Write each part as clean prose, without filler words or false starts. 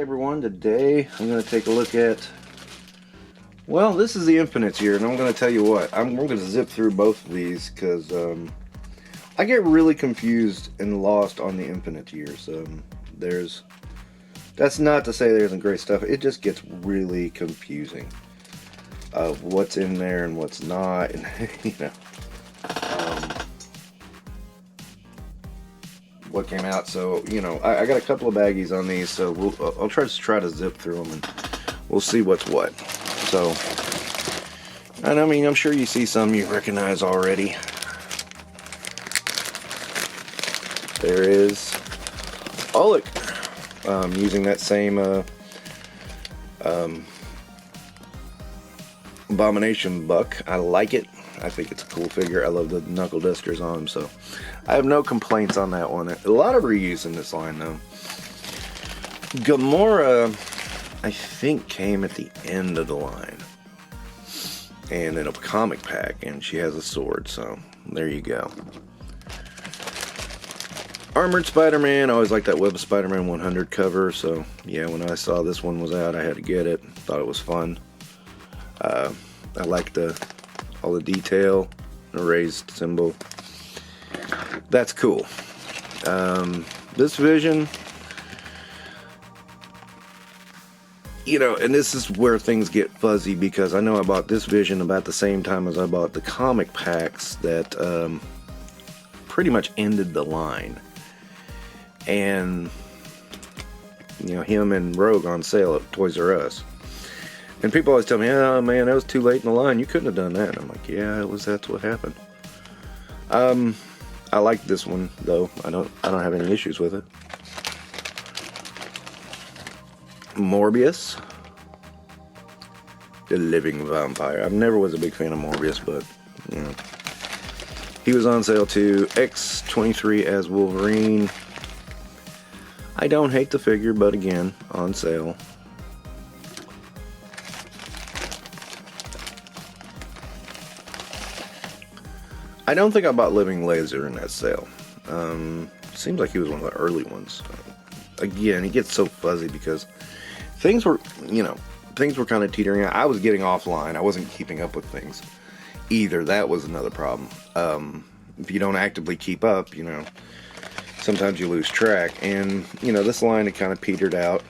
everyone, today I'm going to take a look at, well, this is the Infinite here, and I'm going to tell you what, we're going to zip through both of these because I get really confused and lost on the Infinite years. That's not to say there isn't great stuff, it just gets really confusing of what's in there and what's not, and you know. What came out, so you know, I got a couple of baggies on these, so I'll try to zip through them and we'll see what's what. So, and I mean, I'm sure you see some you recognize already. There is Oleg, using that same Abomination buck. I like it. I think it's a cool figure. I love the knuckle dusters on him, so I have no complaints on that one. A lot of reuse in this line, though. Gamora, I think, came at the end of the line, and in a comic pack, and she has a sword, so there you go. Armored Spider-Man, I always liked that Web of Spider-Man 100 cover, so yeah, when I saw this one was out, I had to get it. Thought it was fun. I liked all the detail, the raised symbol. That's cool. This Vision, you know, and this is where things get fuzzy, because I know I bought this Vision about the same time as I bought the comic packs that pretty much ended the line. And, you know, him and Rogue on sale at Toys R Us. And people always tell me, oh man, that was too late in the line, you couldn't have done that. And I'm like, yeah, that's what happened. I like this one though. I don't have any issues with it. Morbius, the living vampire. I never was a big fan of Morbius, but you know, he was on sale too. X-23 as Wolverine. I don't hate the figure, but again, on sale. I don't think I bought Living Laser in that sale. Seems like he was one of the early ones. Again, it gets so fuzzy because things were kind of teetering out. I was getting offline. I wasn't keeping up with things either. That was another problem. If you don't actively keep up, you know, sometimes you lose track. And, you know, this line had kind of petered out.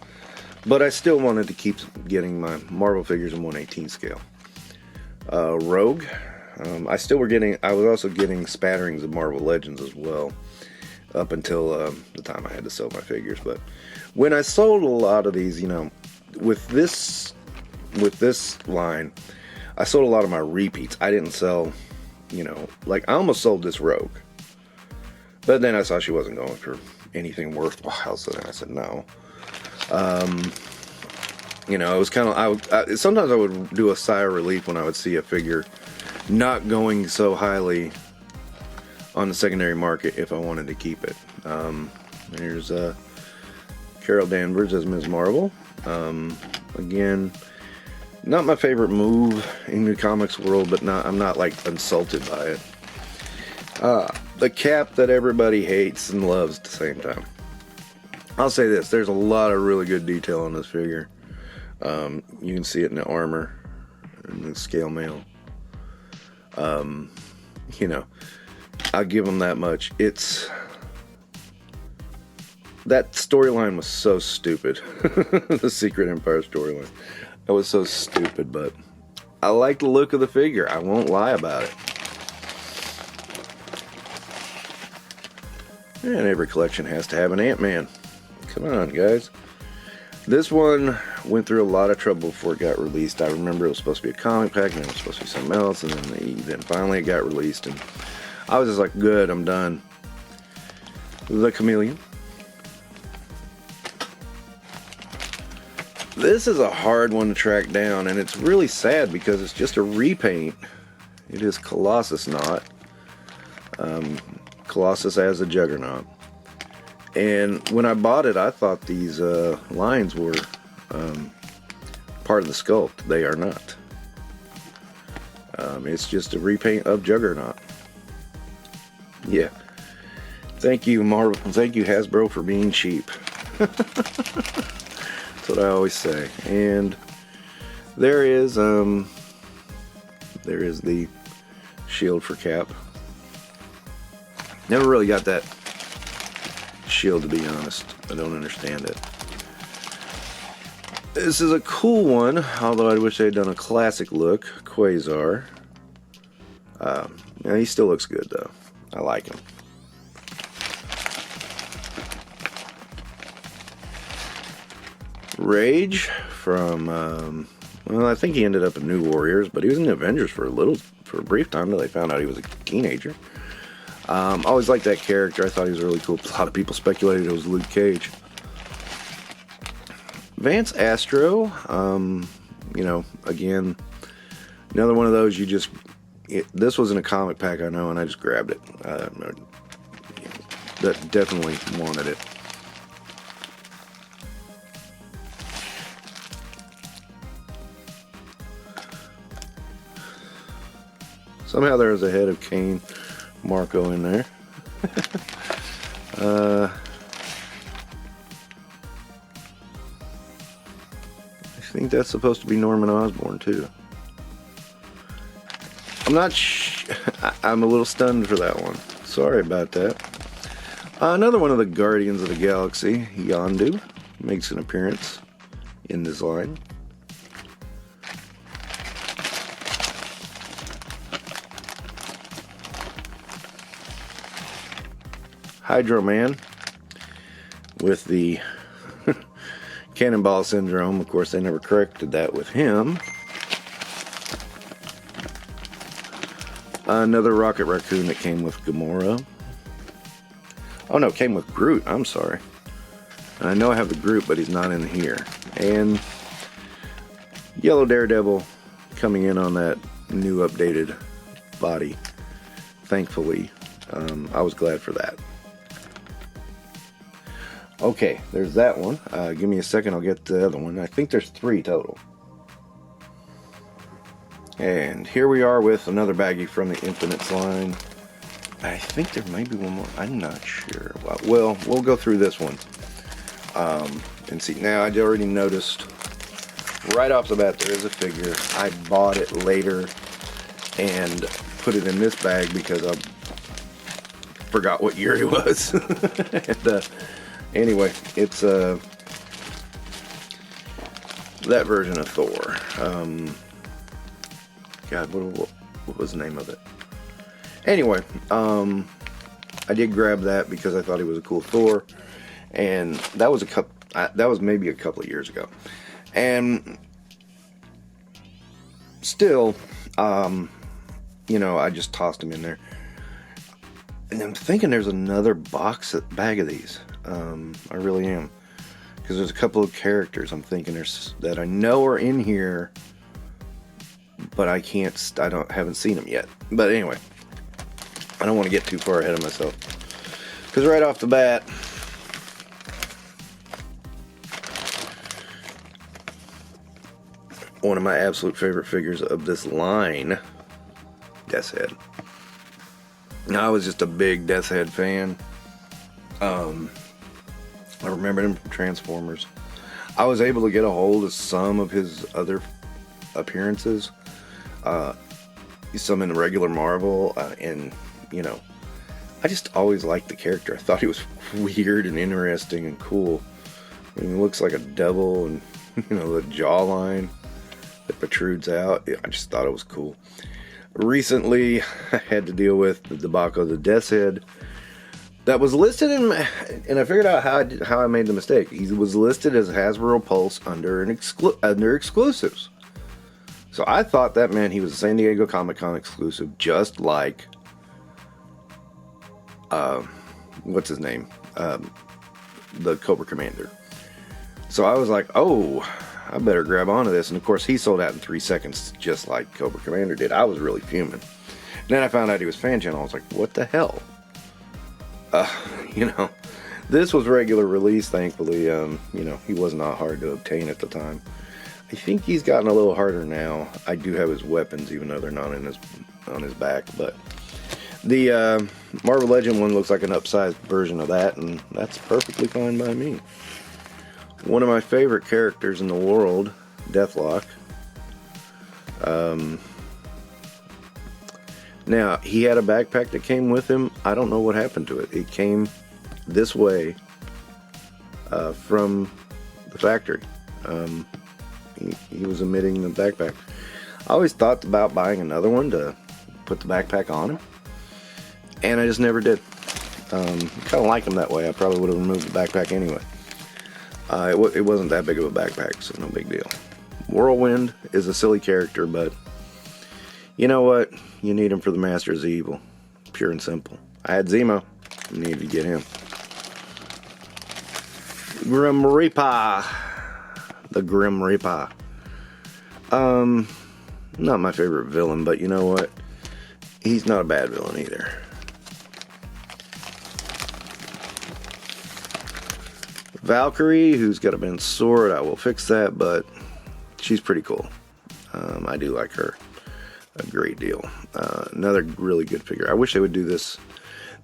But I still wanted to keep getting my Marvel figures in 1/18 scale. Rogue. I was also getting spatterings of Marvel Legends as well, up until the time I had to sell my figures. But when I sold a lot of these, you know, with this line, I sold a lot of my repeats. I didn't sell, you know, like I almost sold this Rogue, but then I saw she wasn't going for anything worthwhile, so then I said no. You know, it was kind of, sometimes I would do a sigh of relief when I would see a figure not going so highly on the secondary market if I wanted to keep it. There's Carol Danvers as Ms. Marvel. Again, not my favorite move in the comics world, but I'm not like insulted by it. The Cap that everybody hates and loves at the same time. I'll say this, there's a lot of really good detail on this figure. You can see it in the armor and the scale mail. You know, I'll give them that much. That storyline was so stupid. The Secret Empire storyline. That was so stupid, but I like the look of the figure. I won't lie about it. And every collection has to have an Ant-Man. Come on, guys. This one went through a lot of trouble before it got released. I remember it was supposed to be a comic pack, and then it was supposed to be something else, and then finally it got released, and I was just like, good, I'm done. The Chameleon. This is a hard one to track down, and it's really sad because it's just a repaint. It is Colossus not. Colossus as a Juggernaut. And when I bought it, I thought these lines were part of the sculpt. They are not. It's just a repaint of Juggernaut. Yeah. Thank you, Marvel. Thank you, Hasbro, for being cheap. That's what I always say. And there is the shield for Cap. Never really got that shield, to be honest. I don't understand it. This is a cool one, although I wish they'd done a classic look. Quasar. Yeah, he still looks good though. I like him. Rage from, well, I think he ended up in New Warriors, but he was in the Avengers for a brief time until they found out he was a teenager. Always liked that character. I thought he was really cool. A lot of people speculated it was Luke Cage. Vance Astro, you know, again, another one of those you just, this was in a comic pack, I know, and I just grabbed it. That definitely wanted it. Somehow there was a head of Kane Marco in there. I think that's supposed to be Norman Osborn too. I'm not I'm a little stunned for that one. Sorry about that. Another one of the Guardians of the Galaxy, Yondu, makes an appearance in this line. Hydro Man with the Cannonball Syndrome. Of course, they never corrected that with him. Another Rocket Raccoon that came with Gamora. Oh no, came with Groot. I'm sorry. And I know I have the Groot, but he's not in here. And Yellow Daredevil coming in on that new updated body. Thankfully, I was glad for that. Okay, there's that one. Give me a second, I'll get the other one. I think there's 3 total. And here we are with another baggie from the Infinites line. I think there may be one more. I'm not sure. Well, we'll go through this one. And see, now I already noticed right off the bat there is a figure. I bought it later and put it in this bag because I forgot what year it was. And, anyway, it's that version of Thor. God, what was the name of it? Anyway, I did grab that because I thought he was a cool Thor, and that was maybe a couple of years ago, and still, you know, I just tossed him in there, and I'm thinking there's another bag of these. I really am, because there's a couple of characters I'm thinking that I know are in here, but I haven't seen them yet. But anyway, I don't want to get too far ahead of myself, because right off the bat, one of my absolute favorite figures of this line, Death's Head. Now, I was just a big Death's Head fan. I remember him from Transformers. I was able to get a hold of some of his other appearances, some in the regular Marvel, and you know, I just always liked the character. I thought he was weird and interesting and cool. I mean, he looks like a devil, and you know, the jawline that protrudes out. I just thought it was cool. Recently, I had to deal with the debacle of the Death's Head. That was listed in, and I figured out how I made the mistake. He was listed as Hasbro Pulse under exclusives. So I thought that meant he was a San Diego Comic-Con exclusive, just like, what's his name? The Cobra Commander. So I was like, oh, I better grab onto this. And of course, he sold out in 3 seconds, just like Cobra Commander did. I was really fuming. And then I found out he was fan channel. I was like, what the hell? You know, this was regular release, thankfully. You know, he was not hard to obtain at the time. I think he's gotten a little harder now. I do have his weapons, even though they're not on his back. But the Marvel Legend one looks like an upsized version of that, and that's perfectly fine by me. One of my favorite characters in the world, Deathlock. Now, he had a backpack that came with him. I don't know what happened to it. It came this way from the factory. He was emitting the backpack. I always thought about buying another one to put the backpack on him, and I just never did. Kind of like him that way. I probably would have removed the backpack anyway. It wasn't that big of a backpack, so no big deal. Whirlwind is a silly character, but you know what? You need him for the Masters of Evil. Pure and simple. I had Zemo. You need to get him. Grim Reaper. The Grim Reaper. Not my favorite villain, but you know what? He's not a bad villain either. Valkyrie, who's got a bent sword. I will fix that, but she's pretty cool. I do like her a great deal. Another really good figure. I wish they would do this.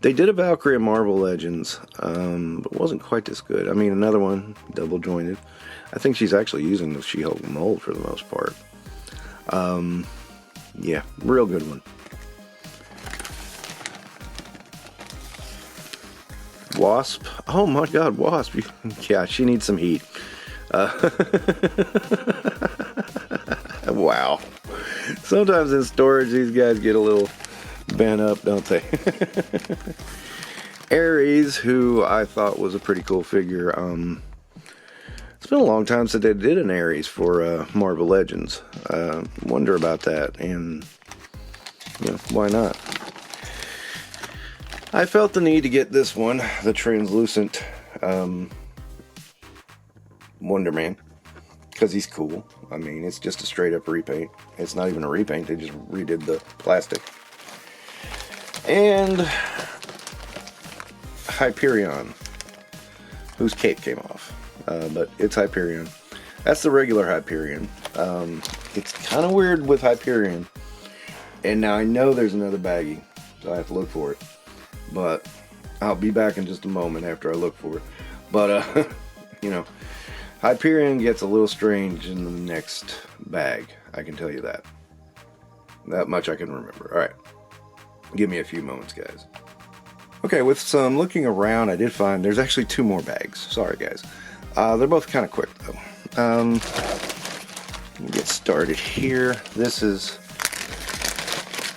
They did a Valkyrie in Marvel Legends, but wasn't quite this good. I mean, another one, double jointed. I think she's actually using the She-Hulk mold for the most part. Yeah, real good one. Wasp. Oh my god, Wasp. Yeah, she needs some heat. Wow. Sometimes in storage, these guys get a little bent up, don't they? Ares, who I thought was a pretty cool figure. It's been a long time since they did an Ares for Marvel Legends. Wonder about that, and you know, why not? I felt the need to get this one, the translucent Wonder Man, because he's cool. I mean, it's just a straight up repaint. It's not even a repaint, they just redid the plastic. And Hyperion, whose cape came off. But it's Hyperion. That's the regular Hyperion. It's kind of weird with Hyperion. And now I know there's another baggie, so I have to look for it. But I'll be back in just a moment after I look for it. But, you know, Hyperion gets a little strange in the next bag. I can tell you that. That much I can remember. Alright. Give me a few moments, guys. Okay, with some looking around, I did find there's actually 2 more bags. Sorry, guys. They're both kind of quick, though. Let me get started here. This is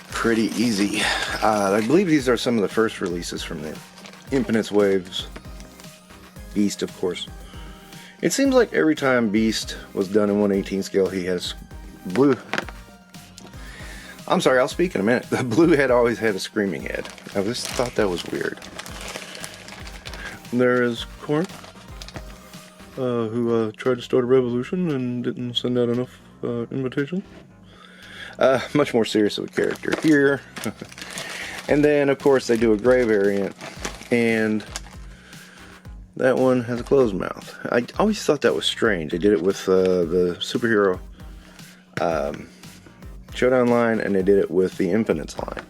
pretty easy. I believe these are some of the first releases from the Infinite Waves. Beast, of course. It seems like every time Beast was done in 1/18 scale, he has blue. I'm sorry, I'll speak in a minute. The blue head always had a screaming head. I just thought that was weird. There is Cruen, who tried to start a revolution and didn't send out enough invitation. Much more serious of a character here. And then, of course, they do a gray variant, and that one has a closed mouth. I always thought that was strange. They did it with the superhero Showdown line, and they did it with the Infinites line.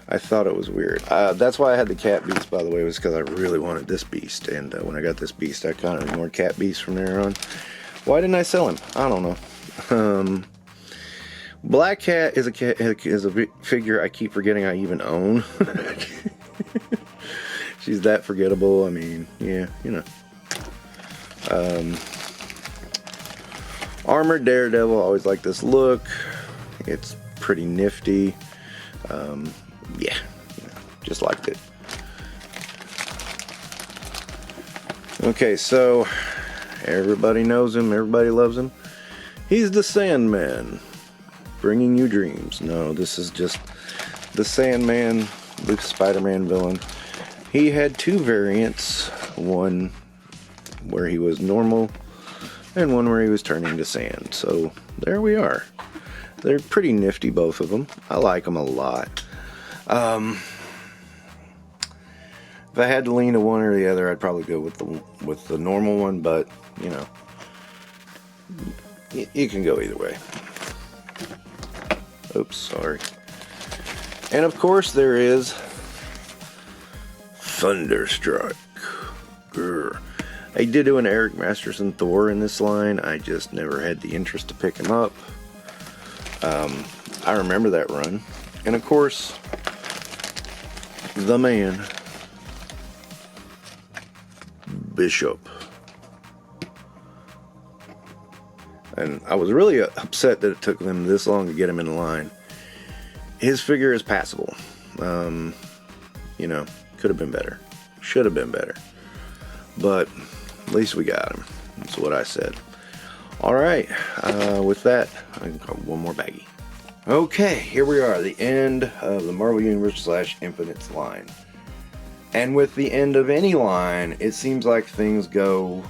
I thought it was weird. That's why I had the Cat Beast, by the way, was because I really wanted this Beast. And when I got this Beast, I kind of ignored Cat Beast from there on. Why didn't I sell him? I don't know. Black Cat is a figure I keep forgetting I even own. She's that forgettable. I mean, yeah, you know. Armored Daredevil, I always like this look. It's pretty nifty. Yeah, just liked it. Okay, so everybody knows him, everybody loves him. He's the Sandman, bringing you dreams. No, this is just the Sandman, the Spider-Man villain. He had 2 variants, one where he was normal and one where he was turning to sand. So there we are. They're pretty nifty, both of them. I like them a lot. If I had to lean to one or the other, I'd probably go with the normal one, but you know, you can go either way. Oops, sorry. And of course there is Thunderstruck. Grr. I did do an Eric Masterson Thor in this line. I just never had the interest to pick him up. I remember that run. And of course, the man, Bishop. And I was really upset that it took them this long to get him in line. His figure is passable. You know, could have been better. Should have been better. But at least we got him. That's what I said. Alright, with that, I got one more baggie. Okay, here we are, the end of the Marvel Universe / Infinite's line. And with the end of any line, it seems like things go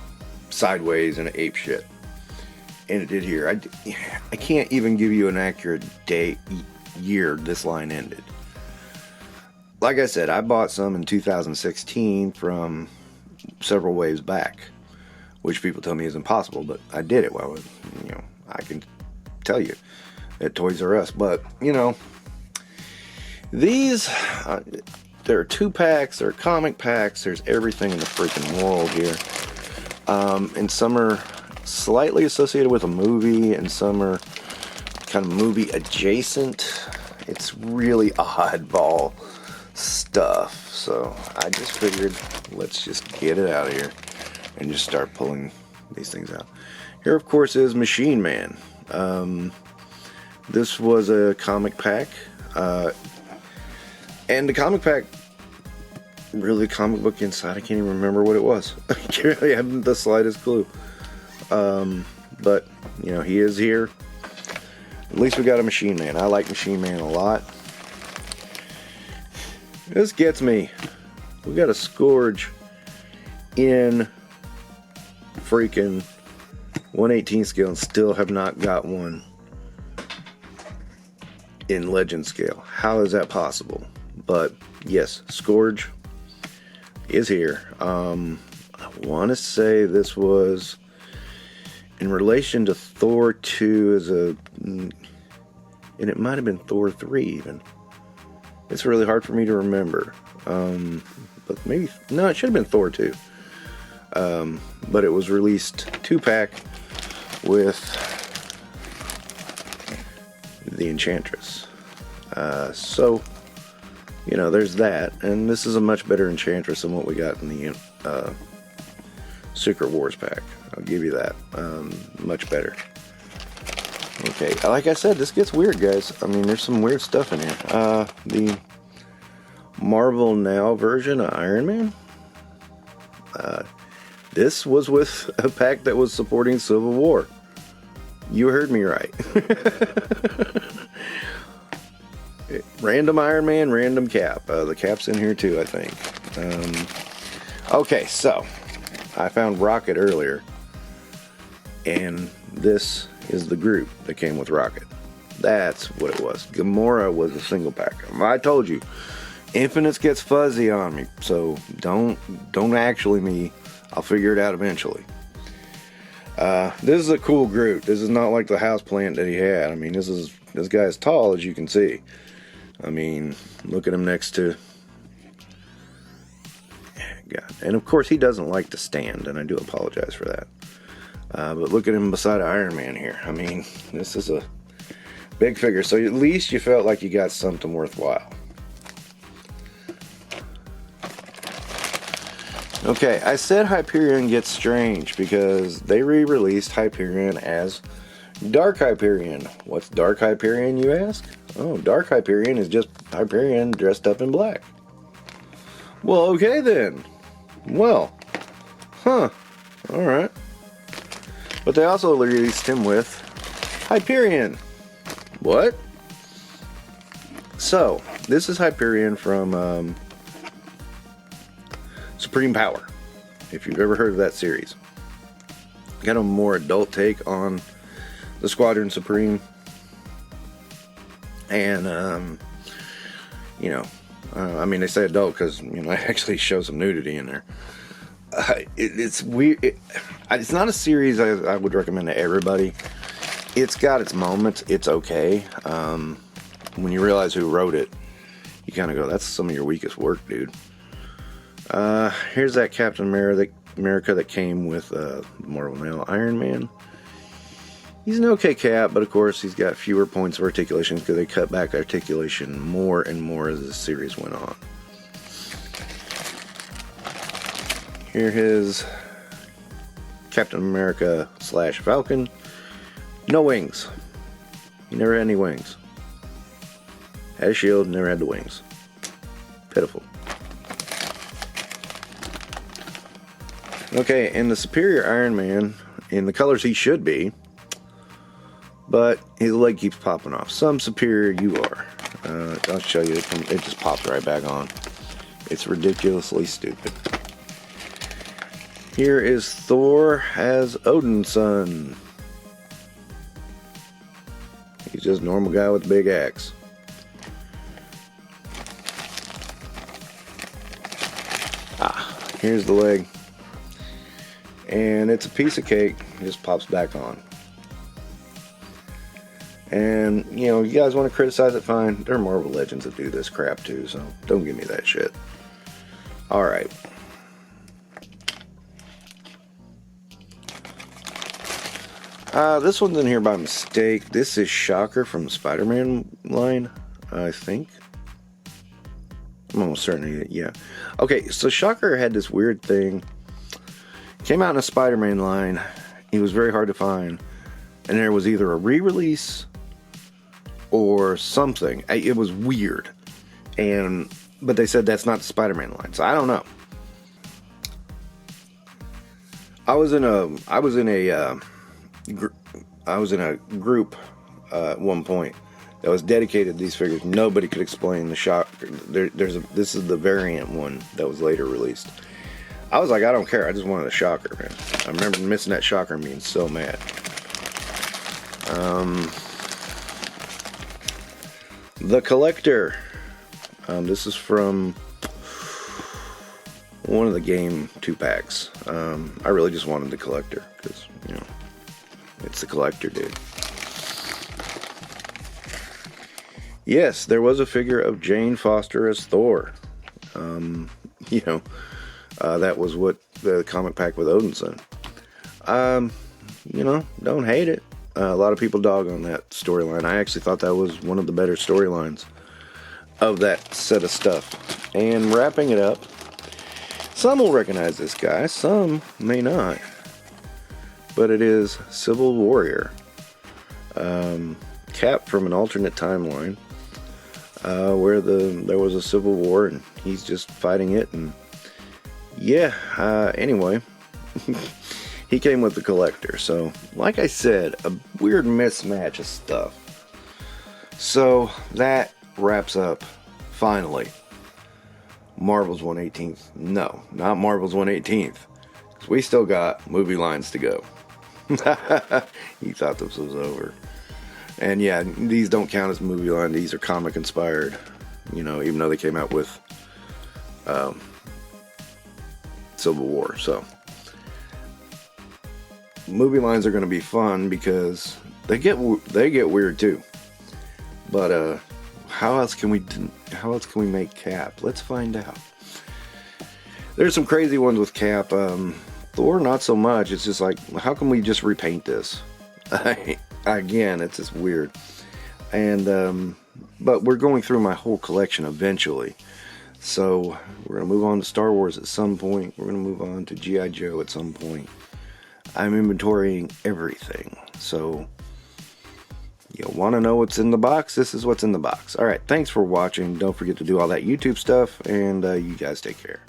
sideways and ape shit. And it did here. I can't even give you an accurate year this line ended. Like I said, I bought some in 2016 from several waves back, which people tell me is impossible, but I did it. Well, you know, I can tell you at Toys R Us. But you know, these there are 2-packs, there are comic packs, there's everything in the freaking world here, and some are slightly associated with a movie, and some are kind of movie adjacent. It's really oddball stuff, so I just figured let's just get it out of here and just start pulling these things out. Here of course is Machine Man. This was a comic pack, and the comic pack, really comic book inside, I can't even remember what it was. I really haven't the slightest clue. But you know, he is here. At least we got a Machine Man. I like Machine Man a lot. This gets me. We got a Scourge in freaking 1/18 scale and still have not got one in Legend scale. How is that possible? But yes, Scourge is here. I want to say this was in relation to Thor 2 as a, and it might have been Thor 3 even. It's really hard for me to remember. But maybe, no, it should have been Thor 2. But it was released 2-pack with the Enchantress. So, you know, there's that. And this is a much better Enchantress than what we got in the Secret Wars pack. I'll give you that. Much better. Okay, like I said, this gets weird, guys. I mean, there's some weird stuff in here. The Marvel Now version of Iron Man. This was with a pack that was supporting Civil War. You heard me right. Random Iron Man, random Cap. The Cap's in here too, I think. Okay, so I found Rocket earlier, and this is the group that came with Rocket. That's what it was. Gamora was a single pack. I told you, Infinites gets fuzzy on me, so don't actually me. I'll figure it out eventually. This is a cool Groot. This is not like the houseplant that he had. I mean, this guy's tall, as you can see. I mean, look at him next to God. And of course, he doesn't like to stand, and I do apologize for that. But look at him beside Iron Man here. I mean, this is a big figure, so at least you felt like you got something worthwhile. Okay, I said Hyperion gets strange because they re-released Hyperion as Dark Hyperion. What's Dark Hyperion, you ask? Oh, Dark Hyperion is just Hyperion dressed up in black. Well, okay then. Well, alright. But they also released him with Hyperion. What? So, this is Hyperion from Supreme Power, if you've ever heard of that series. Got a more adult take on the Squadron Supreme. And, you know, I mean, they say adult because, you know, I actually show some nudity in there. It's weird. It's not a series I would recommend to everybody. It's got its moments. It's okay. When you realize who wrote it, you kind of go, that's some of your weakest work, dude. Here's that Captain America America that came with Marvel now Iron Man. He's an okay Cap, but of course he's got fewer points of articulation because they cut back articulation more and more as the series went on. Here his Captain America / Falcon. No wings. He never had any wings. Had a shield, never had the wings. Pitiful. Okay, and the Superior Iron Man, in the colors he should be, but his leg keeps popping off. Some superior you are. I'll show you. It just pops right back on. It's ridiculously stupid. Here is Thor as Odin's son. He's just a normal guy with a big axe. Here's the leg. And it's a piece of cake. It just pops back on. And, you know, you guys want to criticize it, fine. There are Marvel Legends that do this crap too, so don't give me that shit. Alright. This one's in here by mistake. This is Shocker from the Spider-Man line, I think. I'm almost certain, yeah. Okay, so Shocker had this weird thing. Came out in a Spider-Man line. He was very hard to find. And there was either a re-release or something. It was weird. But they said that's not the Spider-Man line, so I don't know. I was in a group at one point that was dedicated to these figures. Nobody could explain the Shocker. This is the variant one that was later released. I was like, I don't care. I just wanted a Shocker, man. I remember missing that Shocker and being so mad. The Collector. This is from one of the game 2-packs. I really just wanted the Collector because, you know, it's the Collector, dude. Yes, there was a figure of Jane Foster as Thor. You know, that was what the comic pack with Odin's son. You know, don't hate it. A lot of people dog on that storyline. I actually thought that was one of the better storylines of that set of stuff. And wrapping it up, some will recognize this guy, some may not. But it is Civil Warrior. Cap from an alternate timeline where there was a civil war and he's just fighting it. And yeah, anyway, he came with the Collector. So, like I said, a weird mismatch of stuff. So that wraps up, finally, Marvel's 1/18th. No, not Marvel's 1/18th. Because we still got movie lines to go. You thought this was over. And yeah, these don't count as movie line. These are comic inspired. You know, even though they came out with Civil War. So movie lines are going to be fun because they get weird too. But how else can we make Cap? Let's find out. There's some crazy ones with Cap. Thor, not so much. It's just like, how can we just repaint this? Again, it's just weird. And but we're going through my whole collection eventually. So we're gonna move on to Star Wars at some point. We're gonna move on to G.I. Joe at some point. I'm inventorying everything. So you want to know what's in the box? This is what's in the box. All right, thanks for watching. Don't forget to do all that YouTube stuff, and you guys take care.